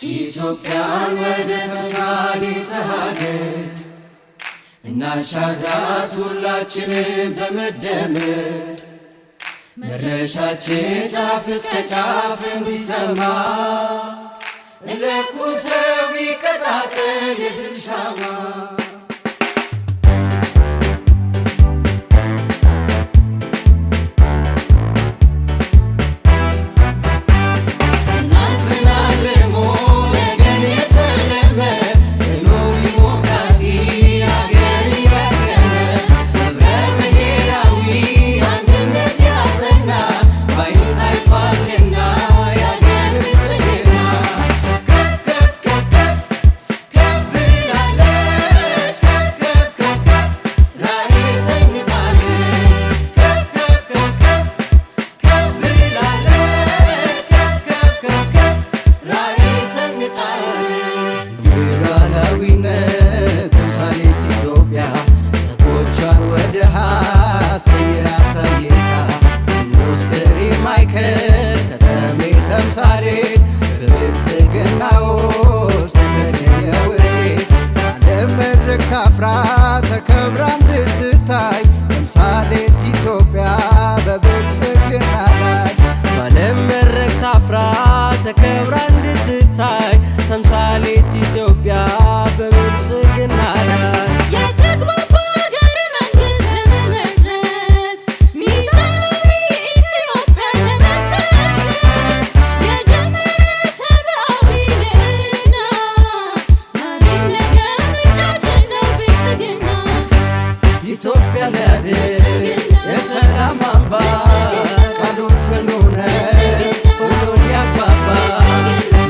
ኢትዮጵያን ወደ ተምሳሌተ ሀገር እናሻግራት ሁላችንም በመደመር መድረሻችን ጫፍ እስከ ጫፍ እንዲሰማ ለኩሰው ይቀጣጠል የድል ሻማ። በብልጽግና ውስጥ የተገኘ ውጤት ዓለም መድረክ ታፍራ ተከብራ እንድትታይ ተምሳሌት ኢትዮጵያ በብልጽግና ላይ። በዓለም መድረክ ታፍራ ተከብራ እንድትታይ ተምሳሌት ኢትዮጵያ በብልጽግና ላይ። ኢትዮጵያ ለድል የሰላም አምባ ቃሉ ጽኑ ነው ሁሉን ያግባባ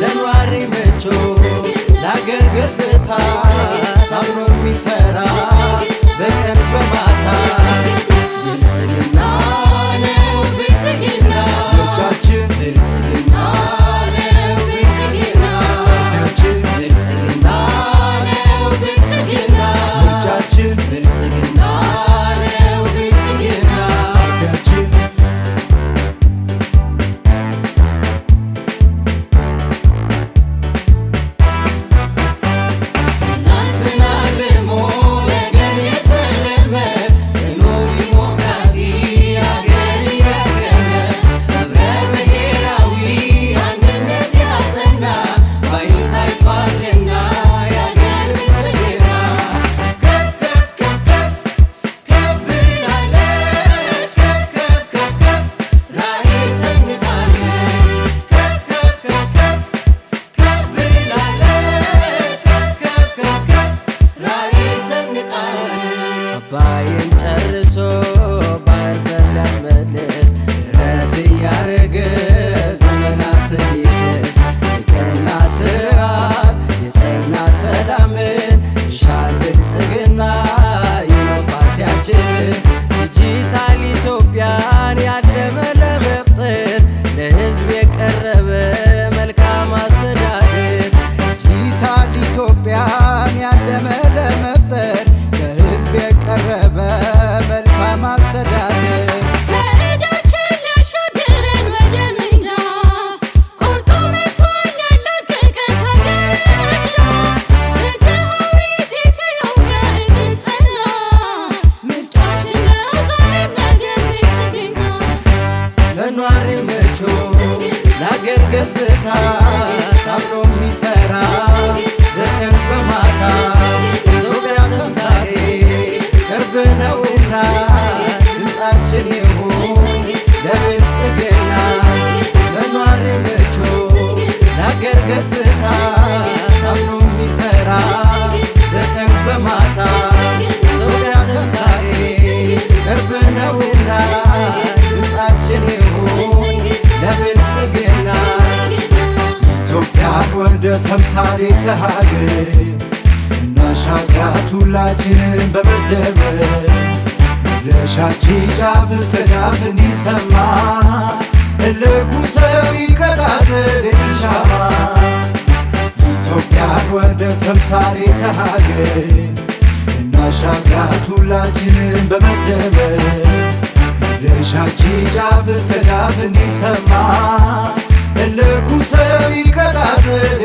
ለነዋሪ ምቹ ለአገር ገጽታ ታምኖ የሚሰራ በቀን በማታ ብልጽግና ነው ብልጽግና ምርጫችን ብልጽግና ነው ብልጽግና ምርጫችን ብልጽግና ነው ብልጽግና ምርጫችን ብልጽግና አባይን ጨርሶ ባህር በር ሊያስመልስ ጥረት እያረገ ዘመናትን ሊክስ የቀና ስርዓት የጸና ሰላምን ይሻል ብልጽግና ይኸው ፓርቲያችን። ዲጂታል ኢትዮጵያን ያለመ ለመፍጠር ለሕዝብ የቀረበ መልካም አስተዳደር ዲጂታል ኢትዮጵያን ያለመ ለመፍጠር የቀረበ መልካም አስተዳደር ከእጃችን ሊያሻግረን ወደ ሜዳ ቆርጦ መጥቷል ያላቀቀን ከሀገር ዕዳ። ፍትሃዊት ኢትዮጵያ እንድትጸና ምርጫችን ነው ዛሬም ነገም ብልጽግና። ለነዋሪ ምቹ ለአገር ገጽታ ታምኖ የሚሰራ በቀን በማታ ኢትዮጵያ ተምሳሌት ቅርብ ነውና ድምፃችን ይሁን ለብልጽግና። ለነዋሪ ምቹ ለአገር ገጽታ ታምኖ የሚሰራ በቀን በማታ ኢትዮጵያ ተምሳሌት ቅርብ ነውና ድምፃችን ይሁን ለብልጽግና። ኢትዮጵያ ወደ ተምሳሌተ ሀገር እናሻግራት ሁላችንን በመደመር መድረሻችን ጫፍ እስከ ጫፍ እንዲሰማ ለኩሰው ይቀጣጠል የድል ሻማ። ኢትዮጵያ ወደ ተምሳሌተ ሀገር እናሻግራት ሁላችንን በመደመር መድረሻችን ጫፍ እስከ ጫፍ እንዲሰማ ለኩሰው ይቀጣጠል